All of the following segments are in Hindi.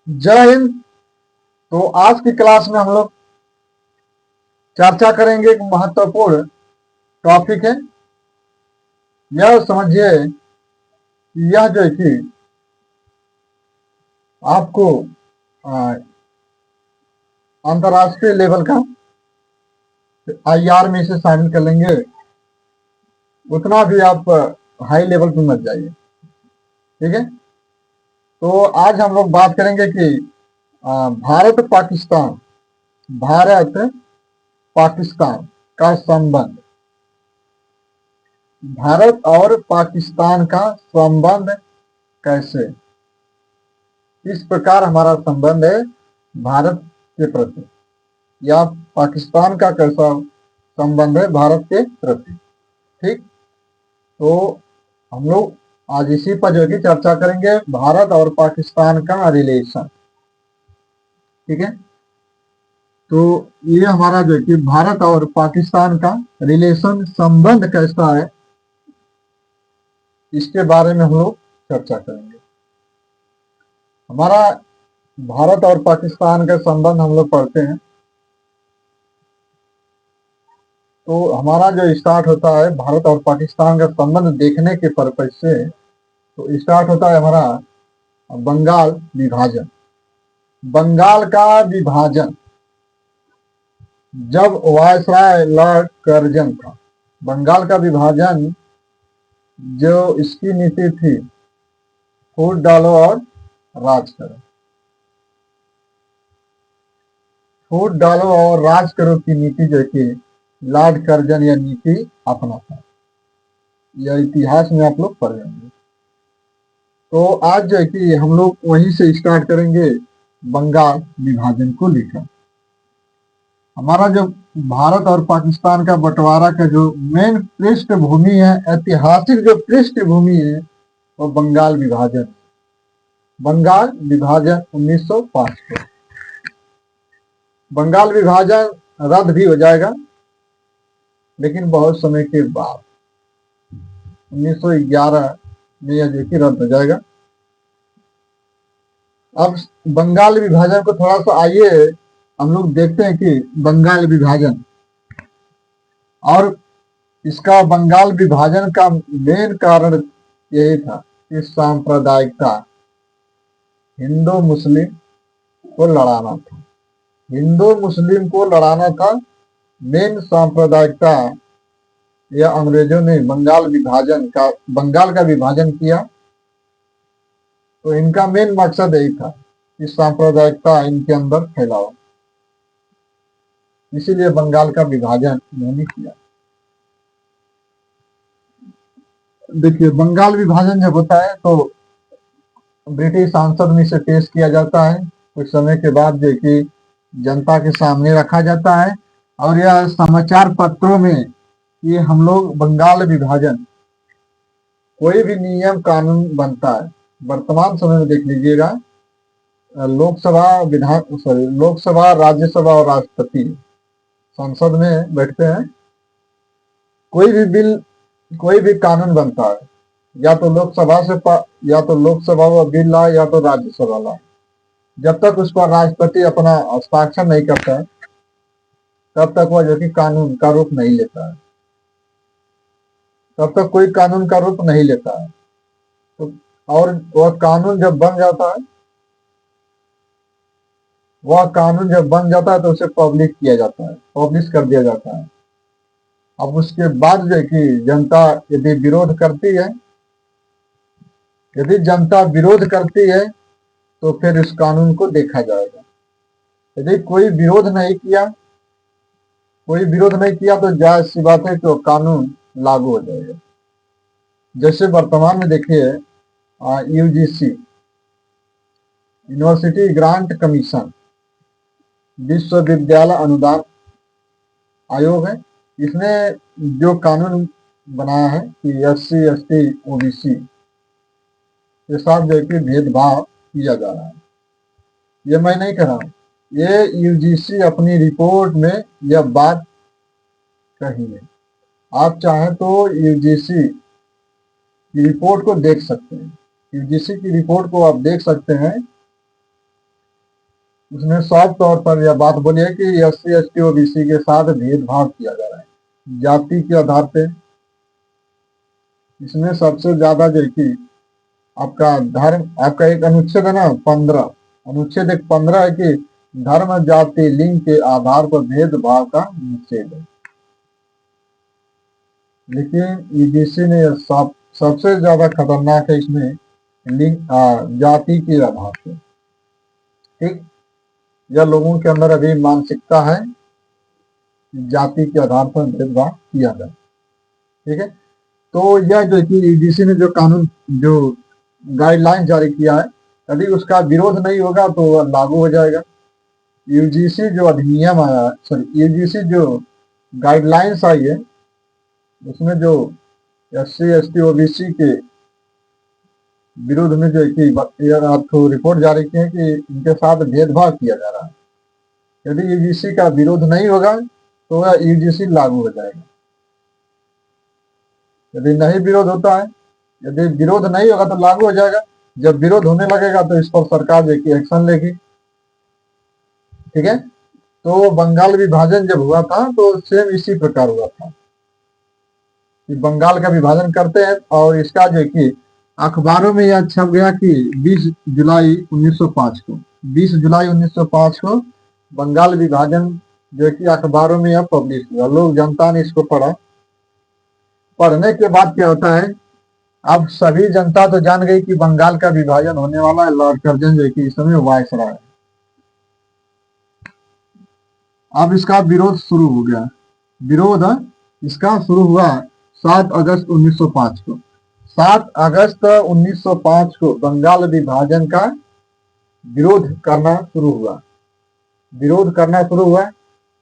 जय हिंद। तो आज की क्लास में हम लोग चर्चा करेंगे एक महत्वपूर्ण टॉपिक है। यह समझिए कि यह जो है कि आपको अंतर्राष्ट्रीय लेवल का आईआर में इसे शामिल कर लेंगे, उतना भी आप हाई लेवल पे मत जाइए। ठीक है। तो आज हम लोग बात करेंगे कि भारत पाकिस्तान का संबंध, भारत और पाकिस्तान का संबंध कैसे, इस प्रकार हमारा संबंध है भारत के प्रति, या पाकिस्तान का कैसा संबंध है भारत के प्रति। ठीक। तो हम लोग आज इसी पर जो है चर्चा करेंगे, भारत और पाकिस्तान का रिलेशन। ठीक है। तो ये हमारा जो है कि भारत और पाकिस्तान का रिलेशन, संबंध कैसा है, इसके बारे में हम लोग चर्चा करेंगे। हमारा भारत और पाकिस्तान का संबंध हम लोग पढ़ते हैं तो हमारा जो स्टार्ट होता है भारत और पाकिस्तान का संबंध देखने के पर्पज से, तो स्टार्ट होता है हमारा बंगाल विभाजन। बंगाल का विभाजन जब वायसराय लॉर्ड कर्जन था, बंगाल का विभाजन जो इसकी नीति थी, फूट डालो और राज करो, फूट डालो और राज करो की नीति जो कि लॉर्ड कर्जन यह नीति अपना था। यह इतिहास में आप लोग पढ़ लेंगे। तो आज जो है कि हम लोग वहीं से स्टार्ट करेंगे, बंगाल विभाजन को लेकर। हमारा जो भारत और पाकिस्तान का बंटवारा का जो मेन पृष्ठभूमि है, ऐतिहासिक जो पृष्ठभूमि है, वो बंगाल विभाजन। बंगाल विभाजन 1905 को। बंगाल विभाजन रद्द भी हो जाएगा, लेकिन बहुत समय के बाद 1911 में यह जो कि रद्द हो जाएगा। अब बंगाल विभाजन को थोड़ा सा आइए हम लोग देखते हैं कि बंगाल विभाजन और इसका बंगाल विभाजन का मेन कारण यही था कि सांप्रदायिकता, हिंदू मुस्लिम को लड़ाना था। हिंदू मुस्लिम को लड़ाना था, मेन सांप्रदायिकता। यह अंग्रेजों ने बंगाल का विभाजन किया, तो इनका मेन मकसद यही था कि सांप्रदायिकता इनके अंदर फैलाओ, इसीलिए बंगाल का विभाजन इन्होंने किया। देखिए, बंगाल विभाजन जब होता है तो ब्रिटिश संसद में इसे पेश किया जाता है, कुछ समय के बाद जो कि जनता के सामने रखा जाता है, और यह समाचार पत्रों में ये हम लोग बंगाल विभाजन, कोई भी नियम कानून बनता है, वर्तमान समय में देख लीजिएगा, लोकसभा, राज्यसभा और राष्ट्रपति संसद में बैठते हैं, कोई भी बिल, कोई भी कानून बनता है, या तो लोकसभा वो बिल लाए या तो राज्यसभा लाए। जब तक उस पर राष्ट्रपति अपना हस्ताक्षर नहीं करता है, तब तक वह जो कि कानून का रूप नहीं लेता है, तब तक कोई कानून का रूप नहीं लेता है। तो और वह कानून जब बन जाता है, तो उसे पब्लिक किया जाता है, पब्लिश कर दिया जाता है। अब उसके बाद जो है कि जनता यदि जनता विरोध करती है तो फिर इस कानून को देखा जाएगा। यदि कोई विरोध नहीं किया तो जायज सी बात है कि कानून लागू हो जाएगा। जैसे वर्तमान में देखिए, यूजीसी, यूनिवर्सिटी ग्रांट कमीशन, विश्वविद्यालय अनुदान आयोग है, इसने जो कानून बनाया है कि SC ST OBC के साथ जो कि भेदभाव किया जा रहा है। ये मैं नहीं कह रहा हूं, ये यूजीसी अपनी रिपोर्ट में यह बात कही है। आप चाहें तो यूजीसी की रिपोर्ट को देख सकते हैं, यूजीसी की रिपोर्ट को आप देख सकते हैं उसने साफ तौर पर यह बात बोली है कि एससी एसटी ओबीसी के साथ भेदभाव किया जा रहा है जाति के आधार पे। इसमें सबसे ज्यादा जो है कि आपका धर्म, आपका एक अनुच्छेद है ना 15, अनुच्छेद एक 15 है कि धर्म जाति लिंग के आधार पर भेदभाव का निषेध है। लेकिन ईडीसी ने सबसे ज्यादा खतरनाक है इसमें लिंग जाति के आधार पर। ठीक, यह लोगों के अंदर अभी मानसिकता है जाति के आधार पर भेदभाव किया जाए। ठीक है, तो यह जो कि ईडीसी ने जो कानून जो गाइडलाइन जारी किया है, यदि उसका विरोध नहीं होगा तो लागू हो जाएगा। यूजीसी जो अधिनियम आया, सॉरी यूजीसी जो गाइडलाइंस आई है, उसमें जो एससी एसटी ओबीसी के विरोध में जो है कि आपको रिपोर्ट जारी की है कि इनके साथ भेदभाव किया जा रहा है। यदि यूजीसी का विरोध नहीं होगा तो वह यूजीसी लागू हो जाएगा। यदि नहीं विरोध होता है, यदि विरोध नहीं होगा तो लागू हो जाएगा। जब विरोध होने लगेगा तो इस पर सरकार जो कि एक्शन लेगी। ठीक है, तो बंगाल विभाजन जब हुआ था तो सेम इसी प्रकार हुआ था कि बंगाल का विभाजन करते हैं और इसका जो कि अखबारों में यह छप गया कि 20 जुलाई 1905 को 20 जुलाई 1905 को बंगाल विभाजन जो कि अखबारों में यह पब्लिश हुआ। लोग, जनता ने इसको पढ़ा। पढ़ने के बाद क्या होता है, अब सभी जनता तो जान गई कि बंगाल का विभाजन होने वाला है। लॉर्ड कर्जन जो कि इस समय वायसराय है। अब इसका विरोध शुरू हो गया। विरोध इसका शुरू हुआ 7 अगस्त 1905 को। 7 अगस्त 1905 को बंगाल विभाजन का विरोध करना शुरू हुआ। विरोध करना शुरू हुआ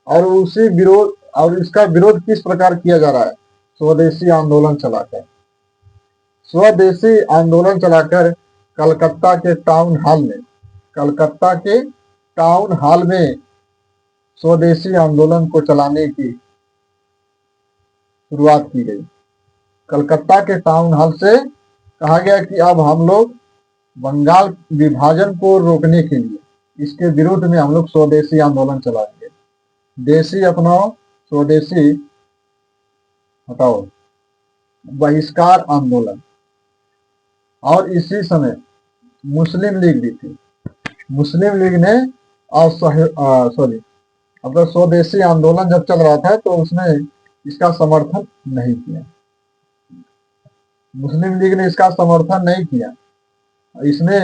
और उसी विरोध, और इसका विरोध किस प्रकार किया जा रहा है, स्वदेशी आंदोलन चलाकर। स्वदेशी आंदोलन चलाकर कलकत्ता के टाउन हॉल में, कलकत्ता के टाउन हॉल में स्वदेशी आंदोलन को चलाने की शुरुआत की गई। कलकत्ता के टाउन हॉल से कहा गया कि अब हम लोग बंगाल विभाजन को रोकने के लिए, इसके विरुद्ध में हम लोग स्वदेशी आंदोलन चलाएंगे। देशी अपनाओ, स्वदेशी हटाओ, बहिष्कार आंदोलन। और इसी समय मुस्लिम लीग भी थी। मुस्लिम लीग ने अपना स्वदेशी आंदोलन जब चल रहा था तो उसने इसका समर्थन नहीं किया। मुस्लिम लीग ने इसका समर्थन नहीं किया, इसने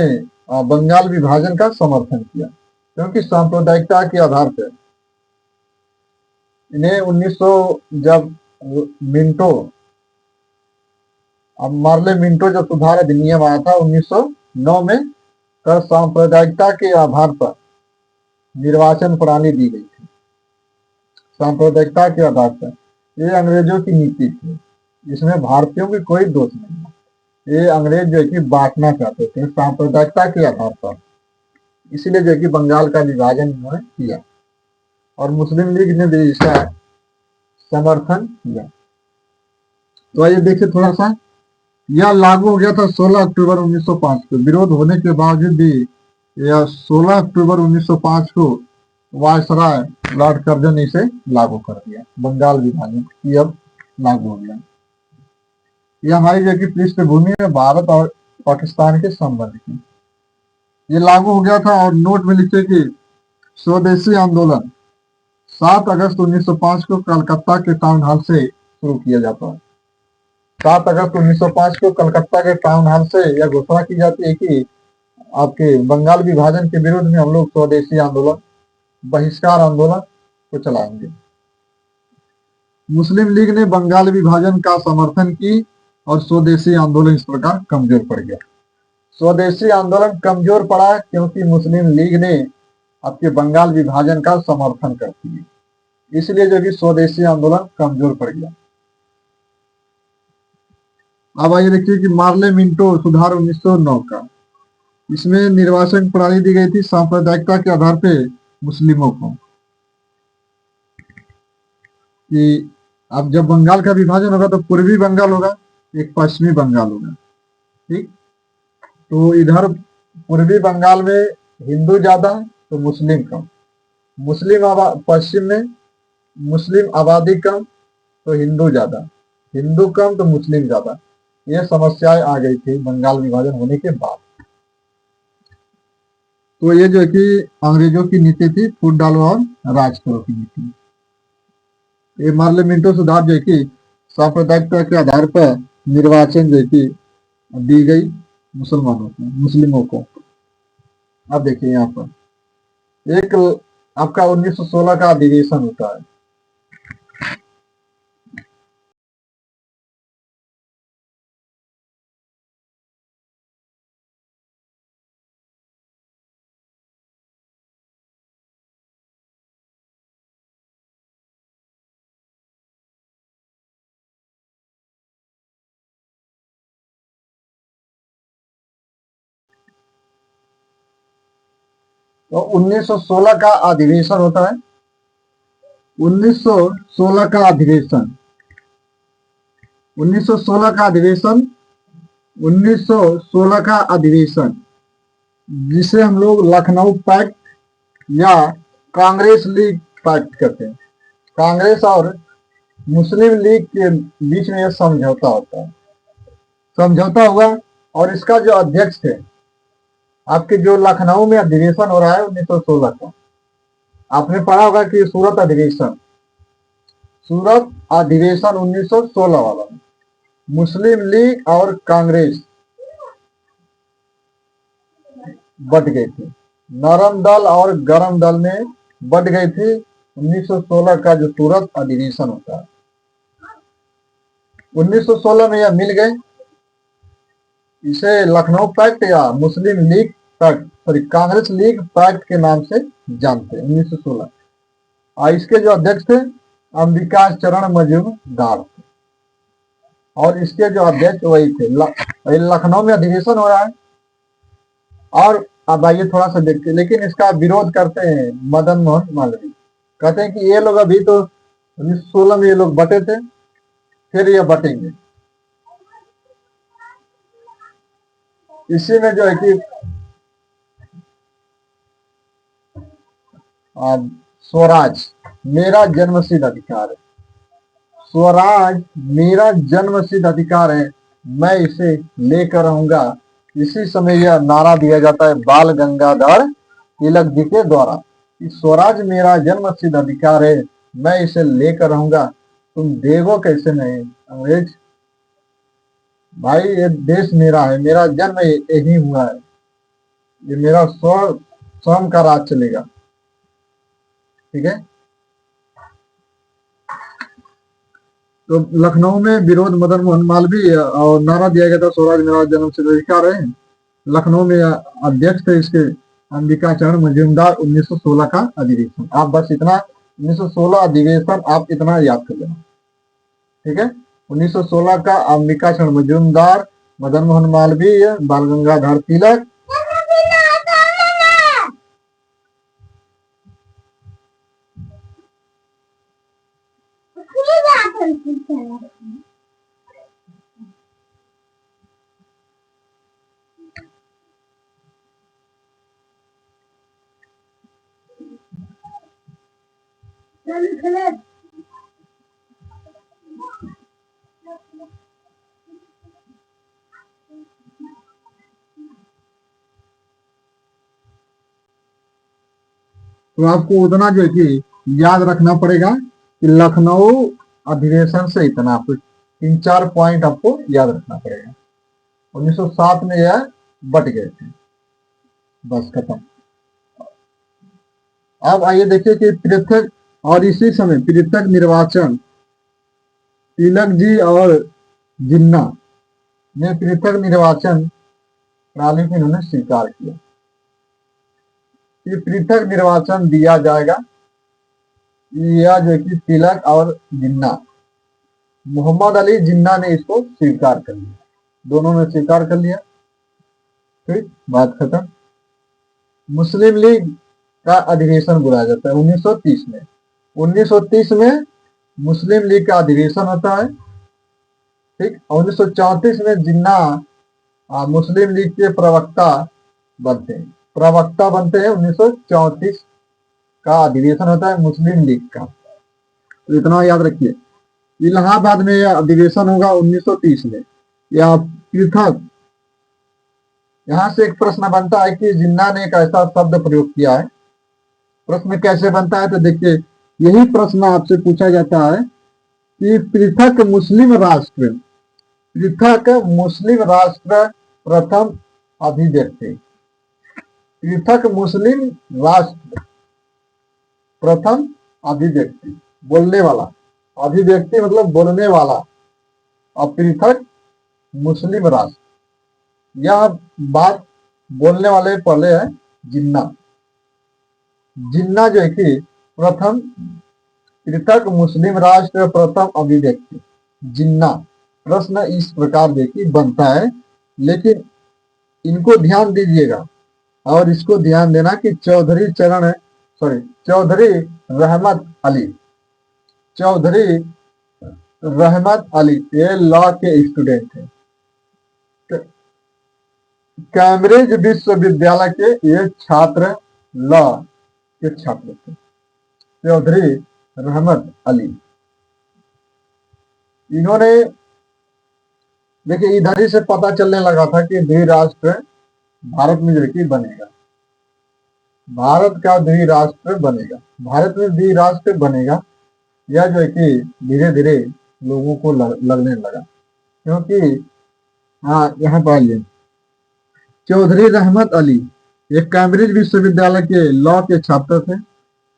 बंगाल विभाजन का समर्थन किया, क्योंकि सांप्रदायिकता के आधार पर इन्हें 1900 जब मिंटो, अब मार्ले मिंटो जो सुधार अधिनियम आया था 1909 में, तो सांप्रदायिकता के आधार पर निर्वाचन प्रणाली दी गई थी। सांप्रदायिकता के आधार पर ये अंग्रेजों की नीति थी, इसमें भारतीयों की कोई दोष नहीं है। ये अंग्रेज जो है कि बांटना चाहते थे सांप्रदायिकता के आधार पर, इसीलिए जो है कि बंगाल का विभाजन इन्होंने किया और मुस्लिम लीग ने भी इसका समर्थन किया। तो आइए देखिए थोड़ा सा, यह लागू हो गया था 16 अक्टूबर 1905 को। विरोध होने के बावजूद भी यह 16 अक्टूबर 1905 को वायसराय लॉर्ड कर्जन ने इसे लागू कर दिया। बंगाल विभाजन की अब लागू हो गया। यह हमारी जो कि पृष्ठभूमि है भारत और पाकिस्तान के संबंध की, ये लागू हो गया था। और नोट में लिखे कि स्वदेशी आंदोलन 7 अगस्त 1905 को कलकत्ता के टाउन हॉल से शुरू किया जाता है। 7 अगस्त 1905 को कलकत्ता के टाउन हॉल से यह घोषणा की जाती है कि आपके बंगाल विभाजन के विरुद्ध में हम लोग स्वदेशी आंदोलन, बहिष्कार आंदोलन को चलाएंगे। मुस्लिम लीग ने बंगाल विभाजन का समर्थन की और स्वदेशी आंदोलन इस प्रकार कमजोर पड़ गया। स्वदेशी आंदोलन कमजोर पड़ा क्योंकि मुस्लिम लीग ने आपके बंगाल विभाजन का समर्थन करती है, इसलिए जो कि स्वदेशी आंदोलन कमजोर पड़ गया। अब आइए देखिए कि मार्ले मिंटो सुधार 1909 का, इसमें निर्वाचन प्रणाली दी गई थी सांप्रदायिकता के आधार पे मुस्लिमों को, कि अब जब बंगाल का विभाजन होगा तो पूर्वी बंगाल होगा, एक पश्चिमी बंगाल होगा। ठीक, तो इधर पूर्वी बंगाल में हिंदू ज्यादा है तो मुस्लिम कम। पश्चिम में मुस्लिम आबादी कम तो हिंदू ज्यादा, हिंदू कम तो मुस्लिम ज्यादा। ये समस्याएं आ गई थी बंगाल विभाजन होने के बाद। तो ये जो है कि अंग्रेजों की नीति थी, फूट डालो और राज करो की नीति। ये पार्लियामेंटो सुधार जो है कि सांप्रदायिकता के आधार पर निर्वाचन जो है कि दी गई मुस्लिमों को। अब देखिए यहाँ पर एक आपका 1916 का अधिवेशन होता है। तो 1916 का अधिवेशन होता है। 1916 का अधिवेशन 1916 का अधिवेशन 1916 का अधिवेशन जिसे हम लोग लखनऊ पैक्ट या कांग्रेस लीग पैक्ट कहते हैं। कांग्रेस और मुस्लिम लीग के बीच में यह समझौता होता है। समझौता हुआ और इसका जो अध्यक्ष थे, आपके जो लखनऊ में अधिवेशन हो रहा है 1916 का, आपने पढ़ा होगा कि सूरत अधिवेशन 1916 वाला मुस्लिम लीग और कांग्रेस बट गई थी। नरम दल और गरम दल में बट गई थी। 1916 का जो सूरत अधिवेशन होता है, 1916 में यह मिल गए। इसे लखनऊ पैक्ट या Muslim League pact, sorry Congress League pact के नाम से जानते हैं। 1916 और इसके जो अध्यक्ष थे अंबिका चरण मजूमदार थे और इसके जो अध्यक्ष वही थे। लखनऊ में अधिवेशन हो रहा है और अब आइए थोड़ा सा देखते हैं, लेकिन इसका विरोध करते हैं मदन मोहन मालवीय। कहते हैं कि ये लोग अभी तो 1916 में ये लोग बटे थे, फिर ये बटेंगे। इसी में जो है कि स्वराज मेरा जन्मसिद्ध अधिकार है, स्वराज मेरा जन्मसिद्ध अधिकार है, मैं इसे लेकर रहूंगा। इसी समय यह नारा दिया जाता है बाल गंगाधर तिलक जी के द्वारा कि स्वराज मेरा जन्मसिद्ध अधिकार है, मैं इसे लेकर रहूंगा, तुम देवो कैसे नहीं अंग्रेज। भाई ये देश मेरा है, मेरा जन्म यही हुआ है, ये मेरा स्वयं का राज चलेगा। ठीक है। तो लखनऊ में विरोध मदन मोहन मालवीय और नारा दिया गया था स्वराज मेरा जन्मसिद्ध अधिकार है। लखनऊ में अध्यक्ष थे इसके अंबिका चरण मजूमदार। 1916 का अधिवेशन, आप बस इतना 1916 अधिवेशन आप इतना याद कर लेना। ठीक है। 1916 का अंबिका चरण मजूमदार, मदन मोहन मालवीय, बाल गंगाधर तिलक, तो आपको उतना जो है कि याद रखना पड़ेगा कि लखनऊ अधिवेशन से इतना, आपको 3-4 पॉइंट आपको याद रखना पड़ेगा। 1907 में यह बट गए थे, बस खत्म। अब आइए देखिए कि पृथक, और इसी समय पृथक निर्वाचन तिलक जी और जिन्ना ने पृथक निर्वाचन प्रणाली को इन्होंने स्वीकार किया कि पृथक निर्वाचन दिया जाएगा। यह जो कि तिलक और जिन्ना, मोहम्मद अली जिन्ना ने इसको स्वीकार कर लिया, दोनों ने स्वीकार कर लिया। ठीक, बात खत्म। मुस्लिम लीग का अधिवेशन बुलाया जाता है 1930 में। 1930 में मुस्लिम लीग का अधिवेशन होता है। ठीक, 1934 में जिन्ना मुस्लिम लीग के प्रवक्ता बनते हैं। प्रवक्ता बनते हैं 1934 का अधिवेशन होता है मुस्लिम लीग का, तो इतना याद रखिए। इलाहाबाद में यह अधिवेशन होगा 1930 में। या पृथक, यहां से एक प्रश्न बनता है कि जिन्ना ने एक ऐसा शब्द प्रयोग किया है। प्रश्न कैसे बनता है तो देखिए, यही प्रश्न आपसे पूछा जाता है कि पृथक मुस्लिम राष्ट्र, पृथक मुस्लिम राष्ट्र प्रथम अभिव्यक्ति, पृथक मुस्लिम राष्ट्र प्रथम अभिव्यक्ति, बोलने वाला, अभिव्यक्ति मतलब बोलने वाला, और पृथक मुस्लिम राष्ट्र, यह बात बोलने वाले पहले है जिन्ना। जिन्ना जो है कि प्रथम, पृथक मुस्लिम राष्ट्र प्रथम अभिव्यक्ति, जिन्ना। प्रश्न इस प्रकार देखिए बनता है, लेकिन इनको ध्यान दीजिएगा और इसको ध्यान देना कि चौधरी रहमत अली, चौधरी रहमत अली ये लॉ के स्टूडेंट हैं, कैम्ब्रिज विश्वविद्यालय के ये छात्र, लॉ के छात्र थे, चौधरी रहमत अली। इन्होंने, देखिए इधर ही से पता चलने लगा था कि द्विराष्ट्र भारत में जो है बनेगा, भारत का द्विराष्ट्र बनेगा, भारत में द्विराष्ट्र बनेगा, यह जो है कि धीरे धीरे लोगों को लगने लगा। क्योंकि हाँ, यहाँ पर आइए, चौधरी रहमत अली एक कैम्ब्रिज विश्वविद्यालय के लॉ के छात्र थे।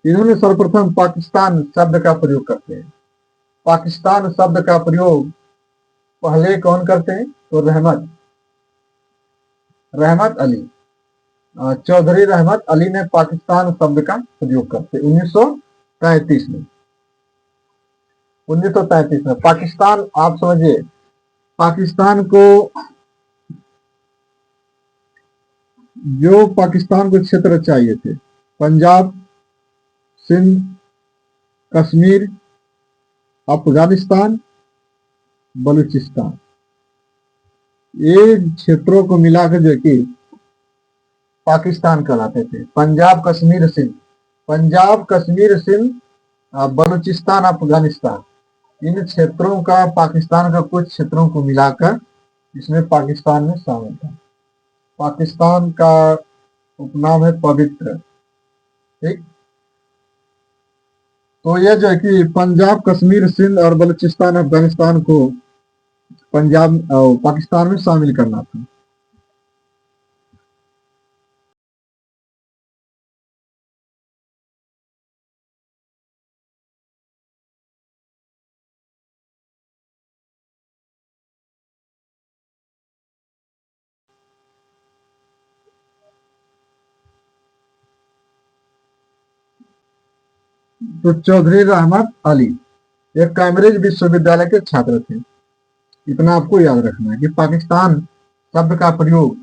इन्होंने सर्वप्रथम पाकिस्तान शब्द का प्रयोग करते हैं। पाकिस्तान शब्द का प्रयोग पहले कौन करते हैं तो रहमत अली, चौधरी रहमत अली ने पाकिस्तान शब्द का प्रयोग करते 1933 में। 1933 में पाकिस्तान, आप समझिए पाकिस्तान को, जो पाकिस्तान को क्षेत्र चाहिए थे, पंजाब, सिंध, कश्मीर, अफगानिस्तान, बलूचिस्तान, ये क्षेत्रों को मिलाकर जो कि पाकिस्तान कहलाते थे। पंजाब, कश्मीर, सिंध, पंजाब, कश्मीर, सिंध, बलूचिस्तान, अफगानिस्तान, इन क्षेत्रों का, पाकिस्तान का कुछ क्षेत्रों को मिलाकर इसमें पाकिस्तान में शामिल था। पाकिस्तान का उपनाम है पवित्र, ठीक। तो यह जो है कि पंजाब, कश्मीर, सिंध और बलूचिस्तान, अफगानिस्तान को पंजाब पाकिस्तान में शामिल करना था। तो चौधरी रहमत अली एक कैम्ब्रिज विश्वविद्यालय के छात्र थे। इतना आपको याद रखना है कि पाकिस्तान शब्द का प्रयोग,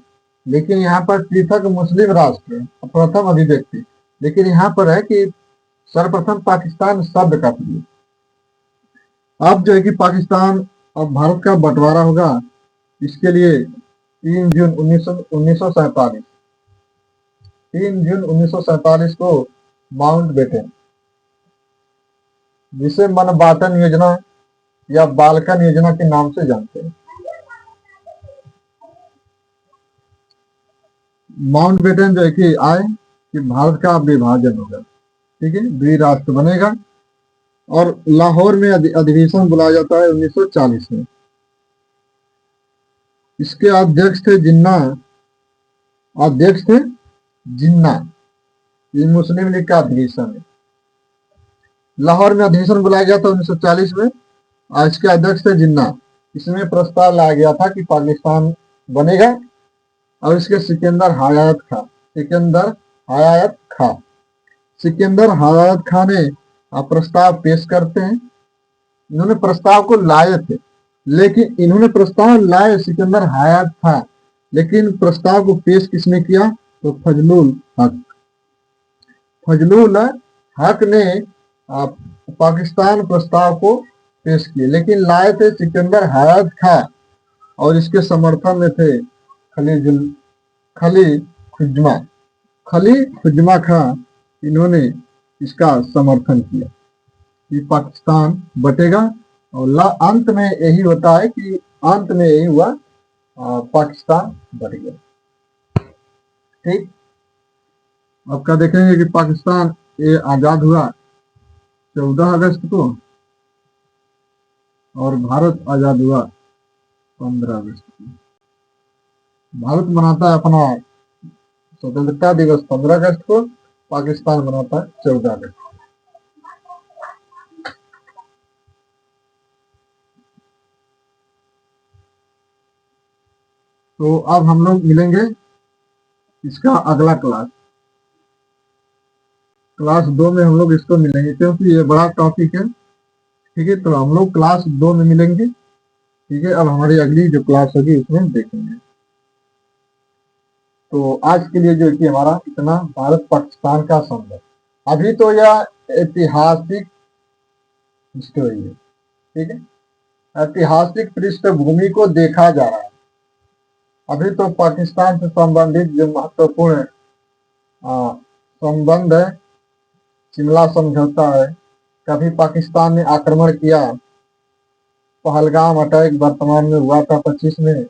लेकिन यहाँ पर पृथक मुस्लिम राष्ट्र प्रथम अभिव्यक्ति, लेकिन यहाँ पर है कि सर्वप्रथम पाकिस्तान शब्द का प्रयोग। अब जो है कि पाकिस्तान और भारत का बंटवारा होगा, इसके लिए 3 जून 1947, 3 जून 1947 को माउंटबेटन, जिसे मनबाटन योजना या बाल्कन योजना के नाम से जानते हैं, माउंटबेटन जो है कि आए कि भारत का विभाजन होगा, ठीक है, द्विराष्ट्र बनेगा। और लाहौर में अधिवेशन बुलाया जाता है 1940 में। इसके अध्यक्ष थे जिन्ना, अध्यक्ष थे जिन्ना, ये मुस्लिम लीग का अधिवेशन है। लाहौर में अधिवेशन बुलाया गया था 1940 में, आज के अध्यक्ष थे जिन्ना। इसमें प्रस्ताव लाया गया था कि पाकिस्तान बनेगा, और इसके सिकंदर हयात खां, सिकंदर हयात खां ने प्रस्ताव पेश करते हैं। इन्होंने प्रस्ताव को लाए थे, लेकिन इन्होंने प्रस्ताव लाए सिकंदर हयात खां, लेकिन प्रस्ताव को पेश किसने किया तो फजलुल हक ने पाकिस्तान प्रस्ताव को पेश किए, लेकिन लाए थे सिकंदर हयात खां, और इसके समर्थन में थे खली खुज्मा, खली खुजमा खां, इन्होंने इसका समर्थन किया कि पाकिस्तान बटेगा। और अंत में यही होता है कि अंत में यही हुआ, पाकिस्तान बट गया। ठीक, अब क्या देखेंगे कि पाकिस्तान ये आजाद हुआ 14 अगस्त को और भारत आजाद हुआ 15 अगस्त को। भारत मनाता है अपना स्वतंत्रता दिवस 15 अगस्त को, पाकिस्तान मनाता है 14 अगस्त। तो अब हम लोग मिलेंगे इसका अगला क्लास 2 में हम लोग इसको मिलेंगे, क्योंकि ये बड़ा टॉपिक है। ठीक है, तो हम लोग क्लास 2 में मिलेंगे। ठीक है, अब हमारी अगली जो क्लास होगी उसमें देखेंगे। तो आज के लिए जो कि हमारा इतना भारत पाकिस्तान का संबंध, अभी तो यह ऐतिहासिक स्टोरी है। ठीक है, ऐतिहासिक पृष्ठभूमि को देखा जा रहा है। अभी तो पाकिस्तान से संबंधित जो महत्वपूर्ण संबंध है, शिमला समझौता है, कभी पाकिस्तान ने आक्रमण किया, पहलगाम अटैक वर्तमान में हुआ था 25 में,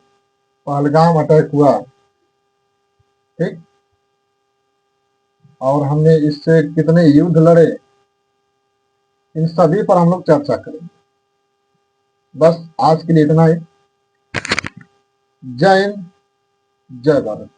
पहलगाम अटैक हुआ। ठीक, और हमने इससे कितने युद्ध लड़े, इन सभी पर हम लोग चर्चा करेंगे। बस आज के लिए इतना ही। जय हिंद, जय भारत।